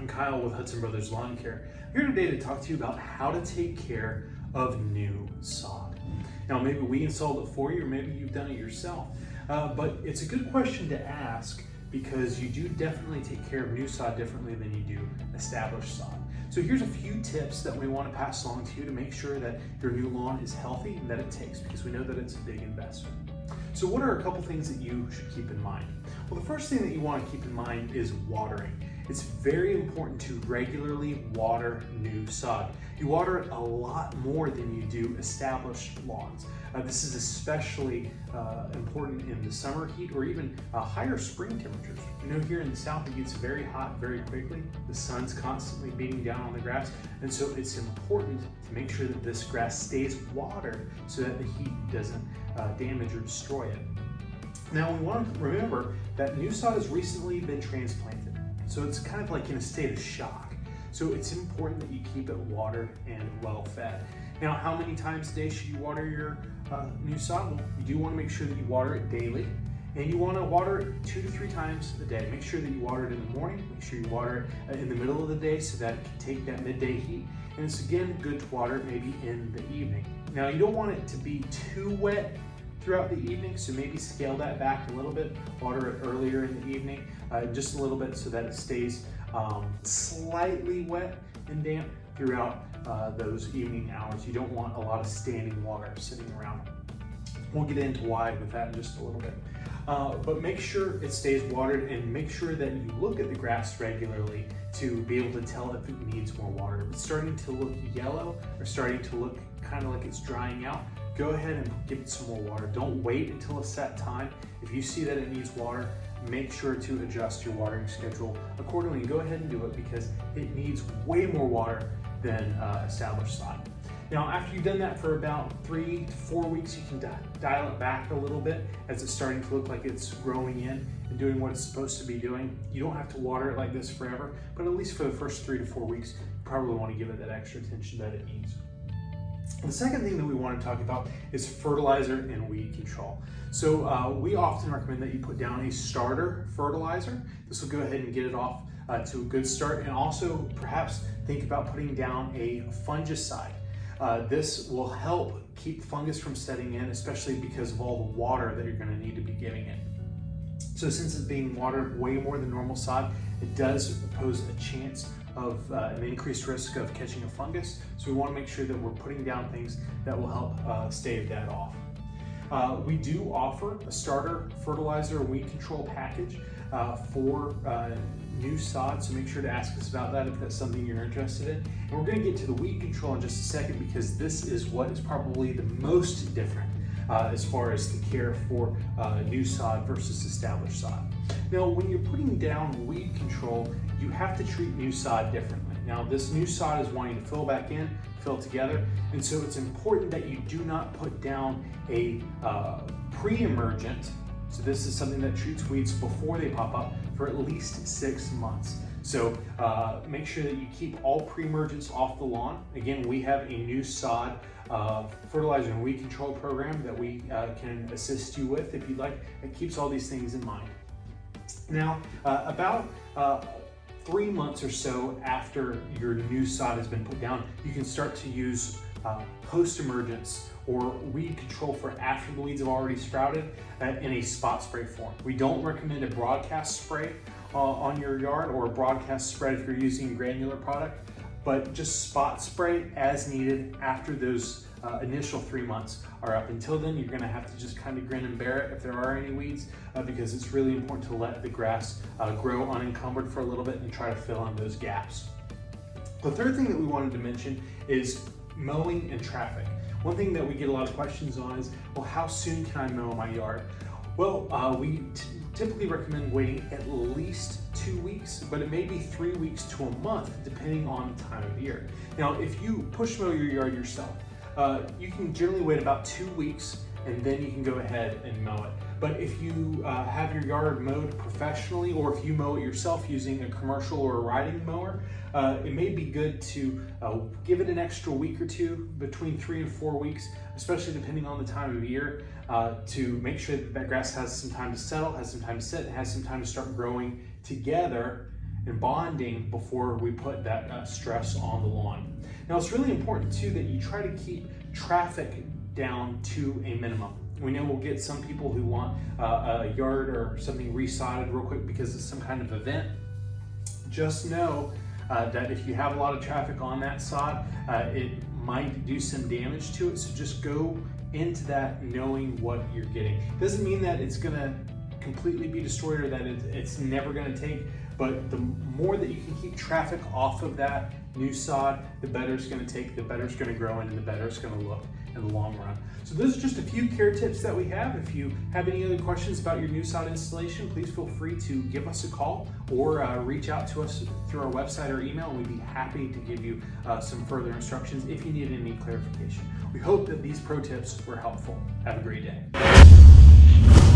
I'm Kyle with Hudson Brothers Lawn Care. I'm here today to talk to you about how to take care of new sod. Now, maybe we installed it for you, or maybe you've done it yourself, but it's a good question to ask because you do definitely take care of new sod differently than you do established sod. So here's a few tips that we want to pass along to you to make sure that your new lawn is healthy and that it takes, because we know that it's a big investment. So what are a couple things that you should keep in mind? Well, the first thing that you want to keep in mind is watering. It's very important to regularly water new sod. You water it a lot more than you do established lawns. This is especially important in the summer heat or even higher spring temperatures. You know, here in the south it gets very hot very quickly. The sun's constantly beating down on the grass, and so it's important to make sure that this grass stays watered so that the heat doesn't damage or destroy it. Now, we want to remember that new sod has recently been transplanted. So it's kind of like in a state of shock. So it's important that you keep it watered and well fed. Now, how many times a day should you water your new sod? Well, you do want to make sure that you water it daily, and you want to water it 2 to 3 times a day. Make sure that you water it in the morning. Make sure you water it in the middle of the day so that it can take that midday heat. And it's again good to water it maybe in the evening. Now, you don't want it to be too wet throughout the evening, so maybe scale that back a little bit, water it earlier in the evening, just a little bit so that it stays slightly wet and damp throughout those evening hours. You don't want a lot of standing water sitting around. We'll get into why with that in just a little bit. But make sure it stays watered, and make sure that you look at the grass regularly to be able to tell if it needs more water. If it's starting to look yellow or starting to look kind of like it's drying out, go ahead and give it some more water. Don't wait until a set time. If you see that it needs water, make sure to adjust your watering schedule accordingly. Go ahead and do it because it needs way more water than established sod. Now, after you've done that for about 3 to 4 weeks, you can dial it back a little bit as it's starting to look like it's growing in and doing what it's supposed to be doing. You don't have to water it like this forever, but at least for the first 3 to 4 weeks, you probably want to give it that extra attention that it needs. The second thing that we want to talk about is fertilizer and weed control. So we often recommend that you put down a starter fertilizer. This will go ahead and get it off to a good start, and also perhaps think about putting down a fungicide. This will help keep fungus from setting in, especially because of all the water that you're going to need to be giving it. So since it's being watered way more than normal sod, it does pose a chance of an increased risk of catching a fungus. So we want to make sure that we're putting down things that will help stave that off. We do offer a starter fertilizer weed control package for new sod, so make sure to ask us about that if that's something you're interested in. And we're going to get to the weed control in just a second, because this is what is probably the most different as far as the care for new sod versus established sod. Now, when you're putting down weed control, you have to treat new sod differently. Now, this new sod is wanting to fill back in, fill together, and so it's important that you do not put down a pre-emergent. So this is something that treats weeds before they pop up for at least 6 months. So make sure that you keep all pre-emergents off the lawn. Again, we have a new sod fertilizer and weed control program that we can assist you with if you'd like. It keeps all these things in mind. Now, about 3 months or so after your new sod has been put down, you can start to use post-emergence or weed control for after the weeds have already sprouted in a spot spray form. We don't recommend a broadcast spray on your yard, or a broadcast spread if you're using a granular product, but just spot spray as needed after those initial 3 months are up. Until then, you're gonna have to just kind of grin and bear it if there are any weeds, because it's really important to let the grass grow unencumbered for a little bit and try to fill in those gaps. The third thing that we wanted to mention is mowing and traffic. One thing that we get a lot of questions on is, well, how soon can I mow my yard? Well, we typically recommend waiting at least 2 weeks, but it may be 3 weeks to a month, depending on the time of year. Now, if you push mow your yard yourself, you can generally wait about 2 weeks, and then you can go ahead and mow it. But if you have your yard mowed professionally, or if you mow it yourself using a commercial or a riding mower, it may be good to give it an extra week or two, between 3 and 4 weeks, especially depending on the time of year, to make sure that that grass has some time to settle, has some time to sit, and has some time to start growing together and bonding before we put that stress on the lawn. Now it's really important too that you try to keep traffic down to a minimum. We know we'll get some people who want a yard or something resodded real quick because it's some kind of event. Just know that if you have a lot of traffic on that sod, it might do some damage to it. So just go into that knowing what you're getting. Doesn't mean that it's gonna completely be destroyed or that it's never gonna take, but the more that you can keep traffic off of that new sod, the better it's gonna take, the better it's gonna grow in, and the better it's gonna look in the long run. So those are just a few care tips that we have. If you have any other questions about your new sod installation, please feel free to give us a call or reach out to us through our website or email, and we'd be happy to give you some further instructions if you need any clarification. We hope that these pro tips were helpful. Have a great day.